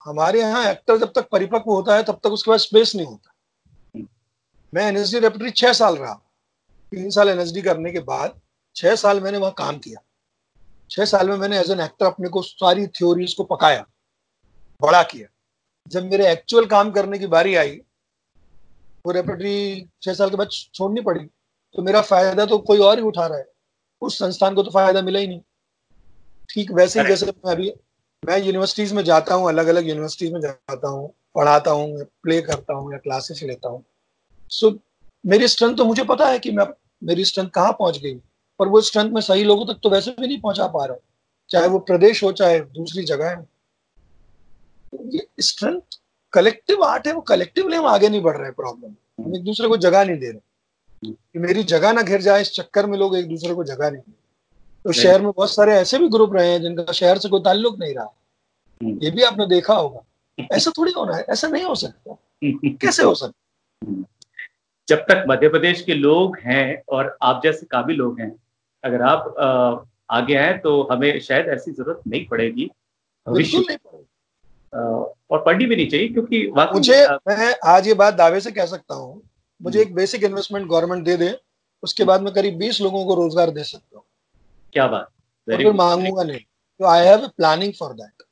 हमारे यहाँ एक्टर जब तक परिपक्व होता है तब तक उसके पास स्पेस नहीं होता। मैं एनएसडी रेपर्टरी 6 साल रहा, 3 साल एनएसडी करने के बाद 6 साल मैंने वहां काम किया। 6 साल में मैंने एज एन एक्टर अपने को सारी थ्योरीज को पकाया, बड़ा किया। जब मेरे एक्चुअल काम करने की बारी आई, वो रेपर्टरी 6 साल के बाद छोड़नी पड़ी, तो मेरा फायदा तो कोई और ही उठा रहा है, उस संस्थान को तो फायदा मिला ही नहीं। ठीक वैसे ही जैसे मैं यूनिवर्सिटीज में जाता हूँ, अलग अलग यूनिवर्सिटीज में जाता हूँ, पढ़ाता हूँ, प्ले करता हूँ या क्लासेस लेता हूँ। सो मेरी स्ट्रेंथ तो मुझे पता है कि मेरी स्ट्रेंथ कहाँ पहुंच गई, पर वो स्ट्रेंथ में सही लोगों तक तो वैसे भी नहीं पहुंचा पा रहा, चाहे वो प्रदेश हो चाहे दूसरी जगह है। ये स्ट्रेंथ कलेक्टिव आर्ट है, वो कलेक्टिवली हम आगे नहीं बढ़ रहे। प्रॉब्लम हम एक दूसरे को जगह नहीं दे रहे कि मेरी जगह ना घिर जाए, इस चक्कर में लोग एक दूसरे को जगह नहीं दे। तो शहर में बहुत सारे ऐसे भी ग्रुप रहे हैं जिनका शहर से कोई ताल्लुक नहीं रहा, ये भी आपने देखा होगा। ऐसा थोड़ी होना है, ऐसा नहीं हो सकता। कैसे हो सकता? जब तक मध्य प्रदेश के लोग हैं और आप जैसे काबिल लोग हैं, अगर आप आगे आए तो हमें शायद ऐसी जरूरत नहीं पड़ेगी भविष्य बिल्कुल नहीं पड़ेगी, और पढ़नी भी नहीं चाहिए। क्योंकि मुझे मैं आज ये बात दावे से कह सकता हूँ, मुझे एक बेसिक इन्वेस्टमेंट गवर्नमेंट दे दे, उसके बाद मैं करीब 20 लोगों को रोजगार दे सकता हूँ। क्या बात, और फिर मांगूंगा नहीं। तो I have a planning for that.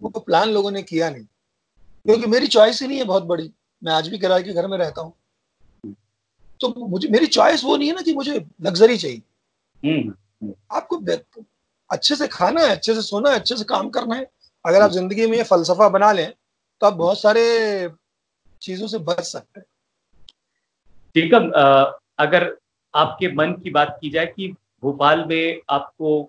वो प्लान लोगों ने किया नहीं, क्योंकि मेरी चॉइस ही नहीं है बहुत बड़ी। मैं आज भी किराए के घर में रहता हूँ, तो मुझे मेरी चॉइस वो नहीं है ना कि मुझे लग्जरी चाहिए। आपको अच्छे से खाना है, अच्छे से सोना है, अच्छे से काम करना है। अगर आप जिंदगी में ये फलसफा बना लें तो आप बहुत सारे चीजों से बच सकते हैं। ठीक है। अगर आपके मन की बात की जाए कि भोपाल में आपको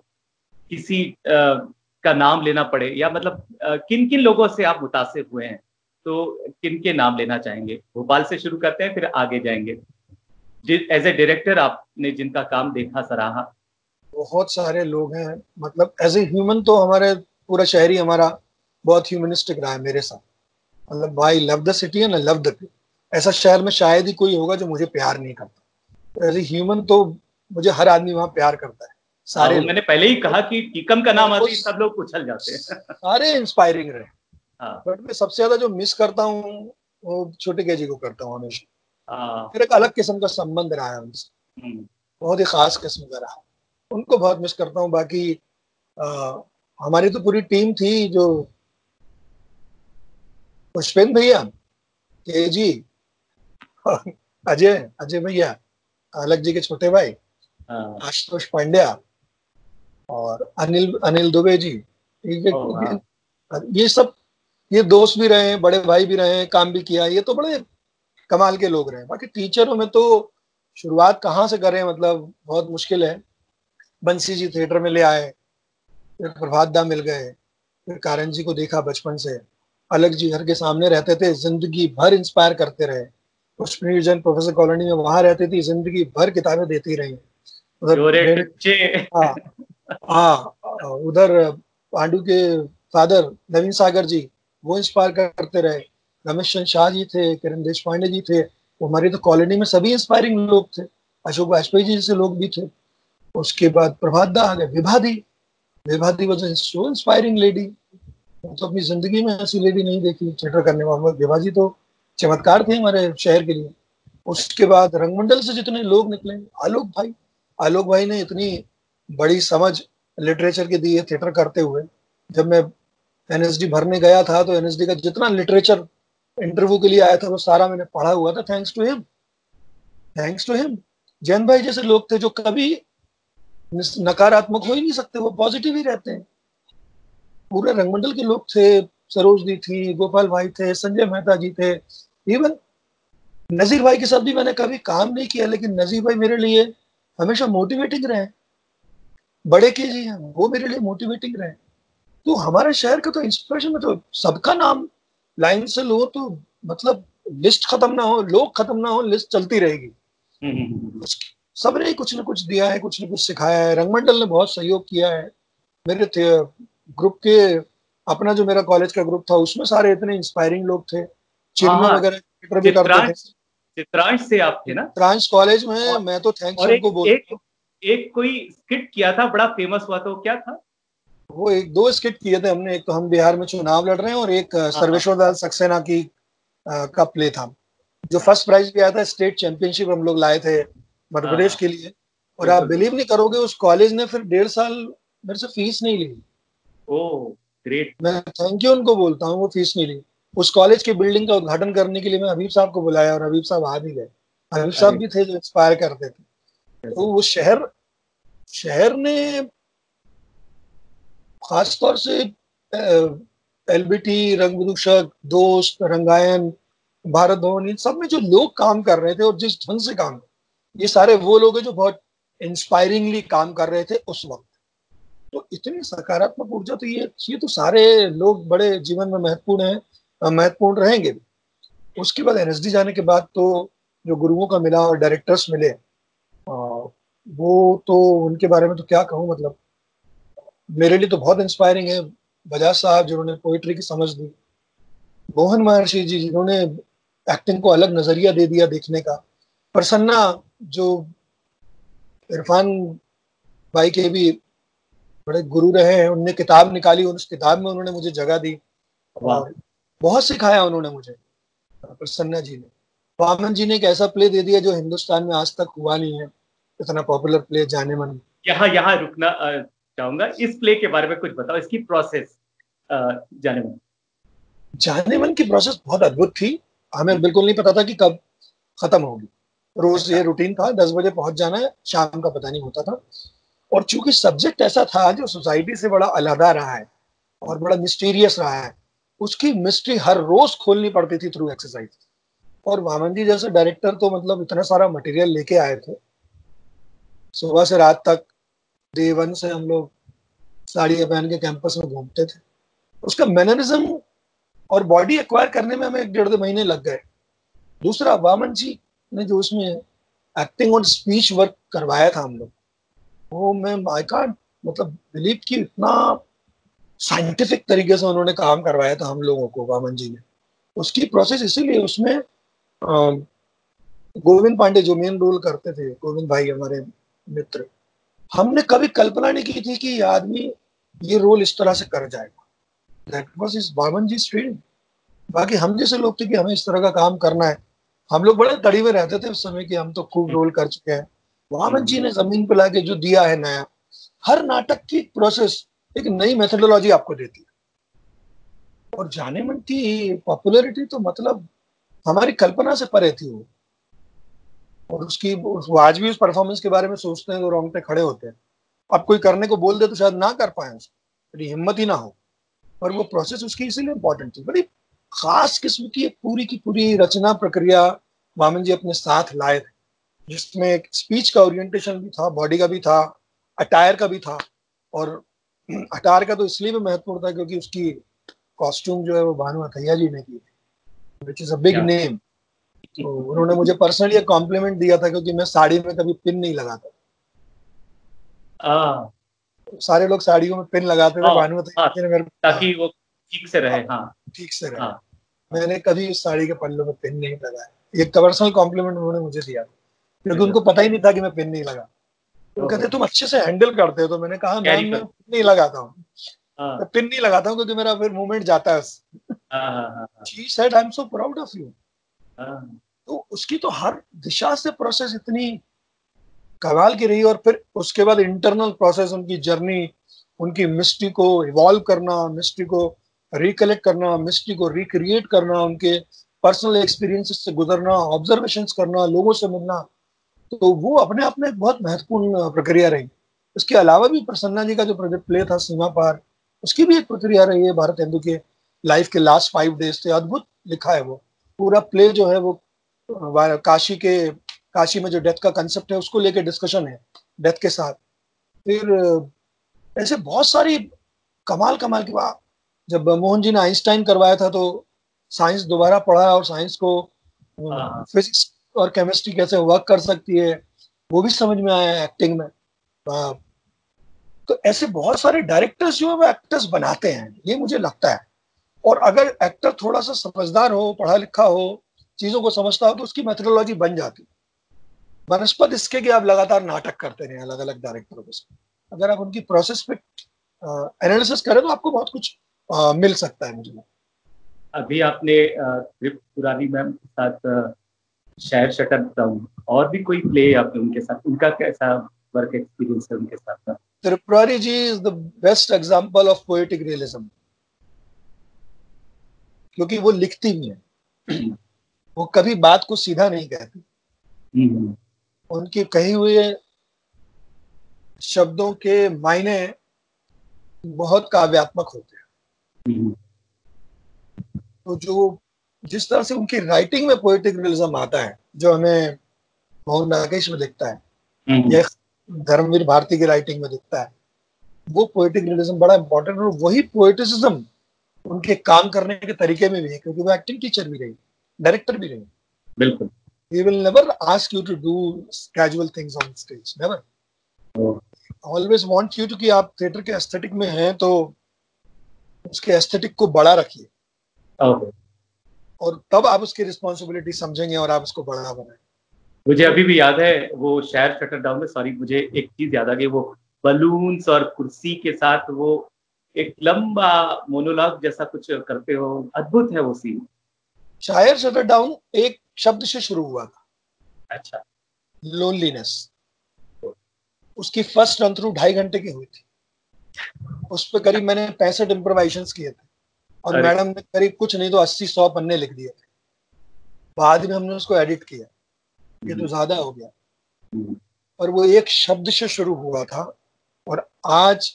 किसी का नाम लेना पड़े, या मतलब किन किन लोगों से आप मुतासिर हुए हैं, तो किन के नाम लेना चाहेंगे? भोपाल से शुरू करते हैं, फिर आगे जाएंगे। एज ए डायरेक्टर आपने जिनका काम देखा, सराहा। बहुत सारे लोग हैं। मतलब एज ए ह्यूमन तो हमारे पूरा शहरी हमारा बहुत ह्यूमनिस्टिक रहा है मेरे साथ। मतलब I love the city and I love the people. ऐसा शहर में शायद ही कोई होगा जो मुझे प्यार नहीं करता। एज ए ह्यूमन तो मुझे हर आदमी वहां प्यार करता है। सारे मैंने पहले ही कहा कि टीकम का नाम आते ही सब लोग उछल जाते हैं। सारे इंस्पायरिंग रहे। बट मैं सबसे ज्यादा जो मिस करता हूँ वो छोटे केजी को करता हूँ हमेशा। फिर एक अलग किस्म का संबंध रहा है उनसे, बहुत ही खास किस्म का रहा। उनको बहुत मिस करता हूँ। बाकी हमारी तो पूरी टीम थी, जो पुष्पेंद्र भैया, केजी, अजय भैया, अलग जी के छोटे भाई, आशुतोष पांड्या और अनिल दुबे जी। ये सब, ये दोस्त भी रहे, बड़े भाई भी रहे, काम भी किया। ये तो बड़े कमाल के लोग रहे। बाकी टीचरों में तो शुरुआत कहाँ से करें, मतलब बहुत मुश्किल है। बंसी जी थिएटर में ले आए, फिर प्रभात दा मिल गए, फिर कारन जी को देखा बचपन से। अलग जी घर के सामने रहते थे, जिंदगी भर इंस्पायर करते रहे। पुष्पनीर जैन प्रोफेसर कॉलोनी में वहां रहती थी, जिंदगी भर किताबें देती रही। उधर हाँ हाँ, उधर पांडु के फादर नवीन सागर जी, वो इंस्पायर करते रहे। रमेश चंद्र शाह जी थे, किरण देश पांडे जी थे, वो हमारी तो कॉलोनी में सभी इंस्पायरिंग लोग थे। अशोक वाजपेयी जी जैसे लोग भी थे। उसके बाद प्रभात दा आ गए, विभा दी। विभा दी वॉज सो इंस्पायरिंग लेडी। तो अपनी जिंदगी में ऐसी लेडी नहीं देखी थिएटर करने वाले। विभा जी तो चमत्कार थे हमारे शहर के लिए। उसके बाद रंगमंडल से जितने लोग निकले, आलोक भाई, आलोक भाई ने इतनी बड़ी समझ लिटरेचर की दी है थिएटर करते हुए। जब मैं एनएसडी भरने गया था तो एनएसडी का जितना लिटरेचर इंटरव्यू के लिए आया था वो सारा मैंने पढ़ा हुआ था, thanks to him, thanks to him. Jain भाई जैसे लोग थे जो कभी नकारात्मक हो ही नहीं सकते, वो पॉजिटिव ही रहते हैं। पूरे रंगमंडल के लोग थे, सरोज दी थी, गोपाल भाई थे, संजय मेहता जी थे, इवन नजीर भाई के साथ भी मैंने कभी काम नहीं किया, लेकिन नजीर भाई मेरे लिए हमेशा मोटिवेटिंग रहे। बड़े के जी हैं, वो मेरे लिए मोटिवेटिंग रहे। तो हमारे शहर का तो इंस्पिरेशन में तो सबका नाम लाइन से लो तो मतलब लिस्ट खत्म ना हो, लोग खत्म ना हो, लिस्ट चलती रहेगी। सबने कुछ ना कुछ दिया है, कुछ ना कुछ सिखाया है। रंगमंडल ने बहुत सहयोग किया है मेरे ग्रुप के। अपना जो मेरा कॉलेज का ग्रुप था उसमें सारे इतने इंस्पायरिंग लोग थे, चिन्मय वगैरह थिएटर भी करते थे। चित्रांश से आप थे ना? ट्रांस कॉलेज में मैं तो थैंक्स और उनको बोलता हूँ। एक कोई स्किट किया था, बड़ा फेमस हुआ था, वो क्या था? वो एक दो स्किट किए थे हमने। एक तो हम बिहार में चुनाव लड़ रहे हैं, और एक सर्वेश्वर दास सक्सेना की का प्ले था, जो फर्स्ट प्राइज भी आया था। स्टेट चैंपियनशिप हम लोग लाए थे मध्य प्रदेश के लिए। और आप बिलीव नहीं करोगे, उस कॉलेज ने फिर 1.5 साल मेरे से फीस नहीं ली। Oh great. मैं थैंक यू उनको बोलता हूँ, वो फीस नहीं ली। उस कॉलेज की बिल्डिंग का उद्घाटन करने के लिए मैं हबीब साहब को बुलाया, और हबीब साहब आ भी गए। हबीब साहब भी थे जो इंस्पायर करते थे। तो वो शहर शहर ने खासतौर से एलबीटी, रंग प्रदूषक, दोस्त, रंगायन, भारत भवन, इन सब में जो लोग काम कर रहे थे और जिस ढंग से काम, ये सारे वो लोग हैं जो बहुत इंस्पायरिंगली काम कर रहे थे उस वक्त। तो इतनी सकारात्मक ऊर्जा, तो ये तो सारे लोग बड़े जीवन में महत्वपूर्ण है, महत्वपूर्ण रहेंगे। उसके बाद एनएसडी जाने के बाद तो जो गुरुओं का मिला और डायरेक्टर्स मिले, वो तो उनके बारे में तो क्या कहूँ। मतलब मेरे लिए तो बहुत इंस्पायरिंग है। बजाज साहब जिन्होंने पोइट्री की समझ दी, मोहन महर्षि जी जिन्होंने एक्टिंग को अलग नजरिया दे दिया देखने का, प्रसन्ना जो इरफान भाई के भी बड़े गुरु रहे हैं, उनने किताब निकाली, उस किताब में उन्होंने मुझे जगह दी और बहुत सिखाया उन्होंने मुझे। प्रसन्ना जी ने, वामन जी ने एक ऐसा प्ले दे दिया जो हिंदुस्तान में आज तक हुआ नहीं है, इतना पॉपुलर प्ले, जाने मन। यहाँ रुकना चाहूंगा, इस प्ले के बारे में कुछ बताओ, इसकी प्रोसेस। जाने मन, जाने मन की प्रोसेस बहुत अद्भुत थी। हमें बिल्कुल नहीं पता था कि कब खत्म होगी। रोज ये रूटीन था, 10 बजे पहुंच जाना है, शाम का पता नहीं होता था। और चूंकि सब्जेक्ट ऐसा था जो सोसाइटी से बड़ा अलहदा रहा है और बड़ा मिस्टीरियस रहा है, उसकी मिस्ट्री हर रोज खोलनी पड़ती थी थ्रू एक्सरसाइज। और वामन जी जैसे डायरेक्टर तो मतलब इतना सारा मटेरियल लेके आए थे, सुबह से रात तक डे वन से हम लोग साड़ियां पहन के कैंपस में घूमते थे। उसका मैनरिज्म और बॉडी एक्वायर करने में हमें 1.5-2 महीने लग गए। दूसरा, वामन जी ने जो उसमें एक्टिंग और स्पीच वर्क करवाया था हम लोग, वो मैं आई कांट मतलब बिलीव कि इतना साइंटिफिक तरीके से उन्होंने काम करवाया था हम लोगों को, वामन जी ने। उसकी प्रोसेस इसीलिए, उसमें गोविंद पांडे जो मेन रोल करते थे, गोविंद भाई हमारे मित्र, हमने कभी कल्पना नहीं की थी कि ये आदमी ये रोल इस तरह से कर जाएगा। That was his Vaman ji field. बाकी हम जैसे लोग थे कि हमें इस तरह का काम करना है, हम लोग बड़े तड़ी में रहते थे उस समय कि हम तो खूब रोल कर चुके हैं। वामन जी ने जमीन पे लाके जो दिया है नया, हर नाटक की प्रोसेस एक नई मेथोडोलॉजी आपको देती है। और जाने मन की पॉपुलैरिटी तो मतलब हमारी कल्पना से परे थी वो। और वो आज भी उस परफॉर्मेंस के बारे में सोचते हैं तो रोंगटे खड़े होते हैं। अब कोई करने को बोल दे तो शायद ना कर पाए, उसको हिम्मत ही ना हो। पर वो प्रोसेस उसकी इसीलिए इंपॉर्टेंट थी। बड़ी खास किस्म की पूरी पूरी रचना प्रक्रिया वामन जी अपने साथ लाए थे, जिसमें एक स्पीच का ओरिएंटेशन भी था, बॉडी का भी था, अटायर का भी था। और अटायर का तो इसलिए भी महत्वपूर्ण था क्योंकि उसकी कॉस्ट्यूम जो है वो भानु अथैया जी ने की, which is a big name. तो उन्होंने मुझे पर्सनली एक कॉम्प्लीमेंट दिया था, क्योंकि मैं साड़ी में कभी पिन नहीं लगाता। हाँ सारे लोग साड़ियों में पिन लगाते थे, हाँ भानुमति हाँ, जी ने मेरे को, हाँ ताकि वो ठीक से रहे। हाँ, हाँ ठीक से रहे। हाँ मैंने कभी उस साड़ी के पल्लू में पिन नहीं लगाया। ये पर्सनल कॉम्प्लीमेंट उन्होंने मुझे दिया, क्योंकि गजब। उनको पता ही नहीं था कि मैं पिन नहीं लगा। वो ओहो, कहते तुम अच्छे से हैंडल करते हो, तो मैंने कहा कैरी मैम मैं कर। पिन नहीं लगाता हूँ। मैं हाँ पिन नहीं लगाता हूँ क्योंकि मेरा फिर मूवमेंट जाता है उससे। हाँ हाँ हाँ हाँ she said I am so proud of you. हाँ, तो उसकी तो हर दिशा से प्रोसेस इतनी कमाल की रही। और फिर उसके बाद इंटरनल प्रोसेस, उनकी जर्नी, उनकी मिस्ट्री को इवॉल्व करना, मिस्ट्री को रिकलेक्ट करना, मिस्ट्री को रिक्रिएट करना, उनके पर्सनल एक्सपीरियंसेस से गुजरना, ऑब्जर्वेशंस करना, लोगों से मिलना, तो वो अपने आप में एक बहुत महत्वपूर्ण प्रक्रिया रही। इसके अलावा भी प्रसन्ना जी का जो प्रोजेक्ट प्ले था सीमा पार, उसकी भी एक प्रक्रिया रही है। भारत हिंदू के लाइफ के लास्ट 5 डेज थे, अद्भुत लिखा है वो पूरा प्ले जो है। वो काशी के, काशी में जो डेथ का कंसेप्ट है उसको लेके डिस्कशन है डेथ के साथ। फिर ऐसे बहुत सारी कमाल कमाल की बात। जब मोहन जी ने आइंस्टाइन करवाया था, तो साइंस दोबारा पढ़ा और साइंस को, हाँ, हाँ। फिजिक्स और केमिस्ट्री कैसे वर्क कर सकती है, वो भी समझ में आया एक्टिंग में। तो ऐसे बहुत सारे डायरेक्टर्स जो है वो एक्टर्स बनाते हैं, ये मुझे लगता है। और अगर एक्टर थोड़ा सा समझदार हो, पढ़ा लिखा हो, चीजों को समझता हो, तो उसकी मेथोडोलॉजी बन जाती है। बनस्पत इसके कि आप लगातार नाटक करते रहे अलग अलग डायरेक्टरों के साथ। अगर आप उनकी प्रोसेस पे एनालिसिस करें तो आपको बहुत कुछ मिल सकता है, मुझे लगता अभी आपने पुरानी मैम के साथ शायर शटर डाउन, और भी कोई प्ले आपने उनके साथ, उनका कैसा वर्क एक्सपीरियंस है उनके साथ का? है। Tripurari ji is the best example of poetic realism, क्योंकि वो लिखती भी है। हम्म, वो कभी बात को सीधा नहीं कहती। हम्म, उनके कहे हुए शब्दों के मायने बहुत काव्यात्मक होते हैं। हम्म, तो जो जिस तरह से उनकी राइटिंग में पोएटिक रियलिज्म आता है, जो हमें मोहन नागेश में दिखता है हम्म, या धर्मवीर भारती की राइटिंग में दिखता है, वो पोएटिक रियलिज्म बड़ा इंपॉर्टेंट है। और वही पोएटिसिज्म उनके काम करने के तरीके में भी है, क्योंकि वो एक्टिंग टीचर भी रही, डायरेक्टर भी रही। बिल्कुल। He will never ask you to do casual things on stage, never. तो, Always want you to कि आप थिएटर के एस्थेटिक में हैं तो उसके एस्थेटिक को बड़ा रखिए, ओहो, और तब आप उसकी रिस्पॉन्सिबिलिटी समझेंगे और आप उसको बड़ा बनाएं। मुझे अभी भी याद है वो शायर शटर डाउन में, सॉरी मुझे एक चीज याद आ गई, वो बलून्स और कुर्सी के साथ वो एक लंबा मोनोलॉग जैसा कुछ करते हो, अद्भुत है वो सीन। शायर शटर डाउन एक शब्द से शुरू हुआ था, अच्छा। लोनलीनेस। उसकी फर्स्ट रन थ्रू 2.5 घंटे की हुई थी। उस पर करीब मैंने 65 इम्प्रोवाइजेशंस किए थे, और अरे। मैडम ने करीब कुछ नहीं तो 80-100 पन्ने लिख दिए थे। बाद में हमने उसको एडिट किया, ये तो ज्यादा हो गया। हम्म, और वो एक शब्द से शुरू हुआ था, और आज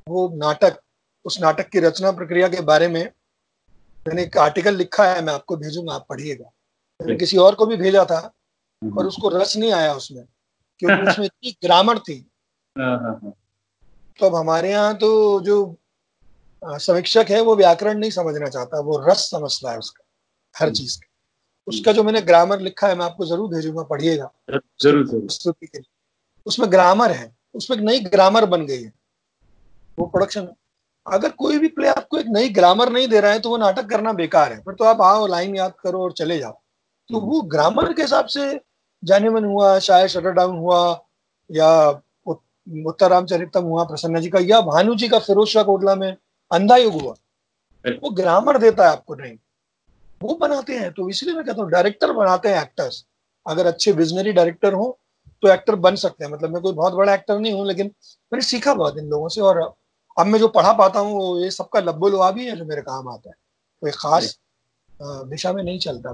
वो नाटक, उस नाटक की रचना प्रक्रिया के बारे में मैंने एक आर्टिकल लिखा है, मैं आपको भेजूंगा, आप पढ़िएगा। मैंने किसी और को भी भेजा था, और उसको रस नहीं आया उसमें, क्योंकि उसमें इतनी ग्रामर थी। हाँ, हाँ, हाँ, तो अब हमारे यहाँ तो जो समीक्षक है वो व्याकरण नहीं समझना चाहता, वो रस समझता है उसका, हर चीज का। उसका जो मैंने ग्रामर लिखा है मैं आपको जरूर भेजूंगा, पढ़िएगा उसकी जरूर जरूर। प्रस्तुति के लिए। उसमें ग्रामर है, उसमें एक नई ग्रामर बन गई है वो प्रोडक्शन। अगर कोई भी प्ले आपको एक नई ग्रामर नहीं दे रहा है तो वो नाटक करना बेकार है। फिर तो आप आओ, लाइन याद करो और चले जाओ। तो वो ग्रामर के हिसाब से जाने मन हुआ, शायद शटर डाउन हुआ, या उत्तर रामचरितम हुआ प्रसन्ना जी का, या भानु जी का फिरोज शाह कोटला में अंधा युग हुआ, वो ग्रामर देता है आपको, नहीं वो बनाते हैं। तो इसलिए मैं कहता हूँ डायरेक्टर बनाते हैं एक्टर्स। अगर अच्छे विजनरी डायरेक्टर हो तो एक्टर बन सकते हैं। मतलब मैं कोई बहुत बड़ा एक्टर नहीं हूँ, लेकिन मैंने सीखा बहुत इन लोगों से, और अब मैं जो पढ़ा पाता हूँ वो ये सबका लब्बो लुआब ही है जो मेरे काम आता है। कोई खास दिशा में नहीं चलता।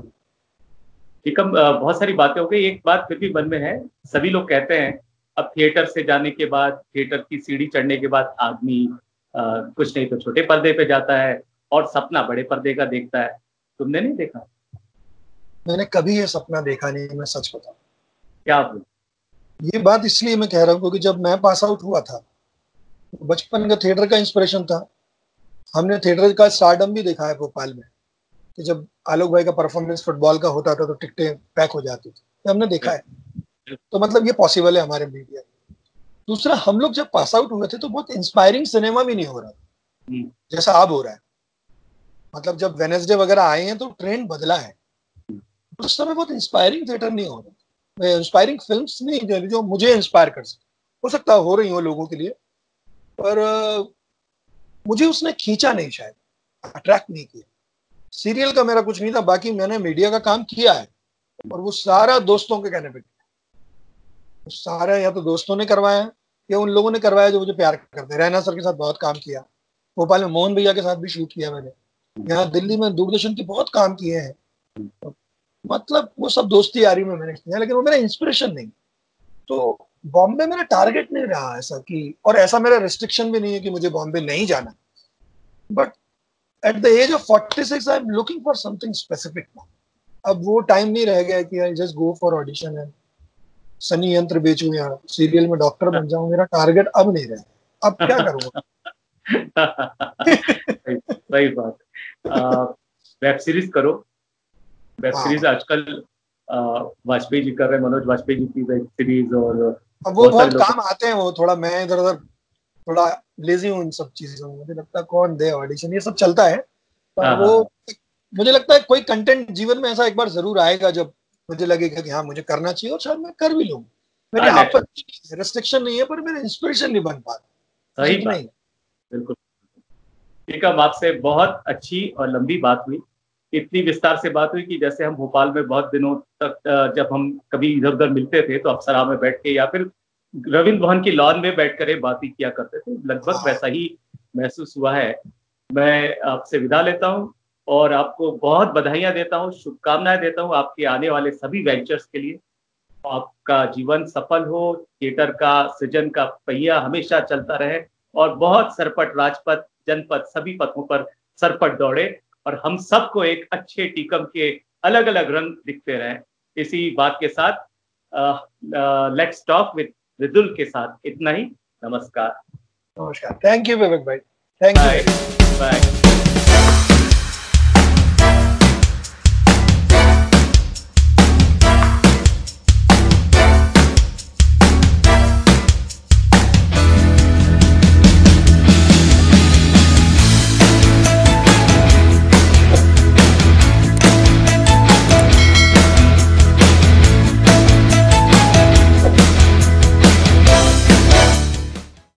ठीक है, बहुत सारी बातें हो गई, एक बात फिर भी मन में है। सभी लोग कहते हैं अब थिएटर से जाने के बाद, थिएटर की सीढ़ी चढ़ने के बाद आदमी कुछ नहीं तो छोटे पर्दे पे जाता है और सपना बड़े पर्दे का देखता है। तुमने नहीं देखा? मैंने कभी ये सपना देखा नहीं, मैं सच बताऊं। क्या बोल। ये बात इसलिए मैं कह रहा हूँ क्योंकि जब मैं पास आउट हुआ था, बचपन का थिएटर का इंस्पिरेशन था। हमने थिएटर का स्टारडम भी देखा है भोपाल में। कि जब आलोक भाई का परफॉर्मेंस फुटबॉल का होता था तो टिकटें पैक हो जाती थी, ये हमने देखा है। तो मतलब ये पॉसिबल है हमारे मीडिया में। दूसरा, हम लोग जब पास आउट हुए थे तो बहुत इंस्पायरिंग सिनेमा भी नहीं हो रहा जैसा अब हो रहा है। मतलब जब वेनेसडे वगैरह आए हैं तो ट्रेंड बदला है। उस समय बहुत इंस्पायरिंग थिएटर नहीं हो रहा, इंस्पायरिंग फिल्म्स नहीं जो मुझे इंस्पायर कर सके। हो सकता है हो रही हो लोगों के लिए, पर मुझे उसने खींचा नहीं, शायद अट्रैक्ट नहीं किया। सीरियल का मेरा कुछ नहीं था, बाकी मैंने मीडिया का काम किया है और वो सारा दोस्तों के कहने पे किया। सारा या तो दोस्तों ने करवाया या उन लोगों ने करवाया जो मुझे प्यार करते। रैना सर के साथ बहुत काम किया, भोपाल में मोहन भैया के साथ भी शूट किया मैंने, यहाँ दिल्ली में दूरदर्शन के बहुत काम किए हैं। मतलब वो सब दोस्ती यारी में मैंने किया, लेकिन वो मेरा इंस्पिरेशन नहीं। तो बॉम्बे मेरा टारगेट नहीं रहा ऐसा कि, और ऐसा मेरा रिस्ट्रिक्शन भी नहीं है कि मुझे बॉम्बे नहीं जाना। But at the age of 46 I am looking for something specific. अब वो टाइम नहीं रह गया कि I just go for audition and सनी यंत्र बेचूं या सीरियल में डॉक्टर बन जाऊं। मेरा टारगेट अब नहीं रहा, अब क्या करूंगा। सही बात। वेब सीरीज करो। वेब सीरीज आजकल वाजपेयी जी कर रहे हैं, मनोज वाजपेयी जी की वेब सीरीज। और अब वो बहुत काम आते हैं, वो थोड़ा मैं इधर उधर थोड़ा लेजी हूँ इन सब चीजों में। मुझे लगता है कौन दे ऑडिशन, ये सब चलता है। पर वो मुझे लगता है कोई कंटेंट जीवन में ऐसा एक बार जरूर आएगा जब मुझे लगेगा कि हाँ मुझे करना चाहिए, और शायद मैं कर भी लूँ। मेरी आपत्ति नहीं है, रिस्ट्रिक्शन नहीं है, पर मेरा इंस्पिरेशन नहीं बन पाता। सही बात, बिल्कुल। ठीक है, आपसे बहुत अच्छी और लंबी बात हुई, इतनी विस्तार से बात हुई कि जैसे हम भोपाल में बहुत दिनों तक जब हम कभी इधर उधर मिलते थे तो अप्सरा में बैठ के या फिर रविंद्र भवन की लॉन में बैठ कर बात ही किया करते थे, लगभग वैसा ही महसूस हुआ है। मैं आपसे विदा लेता हूं और आपको बहुत बधाइयां देता हूं, शुभकामनाएं देता हूं आपके आने वाले सभी वेंचर्स के लिए। आपका जीवन सफल हो, थिएटर का सृजन का पहिया हमेशा चलता रहे और बहुत सरपट राजपथ जनपद सभी पथों पर सरपट दौड़े और हम सबको एक अच्छे टीकम के अलग अलग रंग दिखते रहे। इसी बात के साथ लेट्स टॉक विद विदुल के साथ इतना ही। नमस्कार। नमस्कार। थैंक यू विवेक भाई। Thank you. बाय।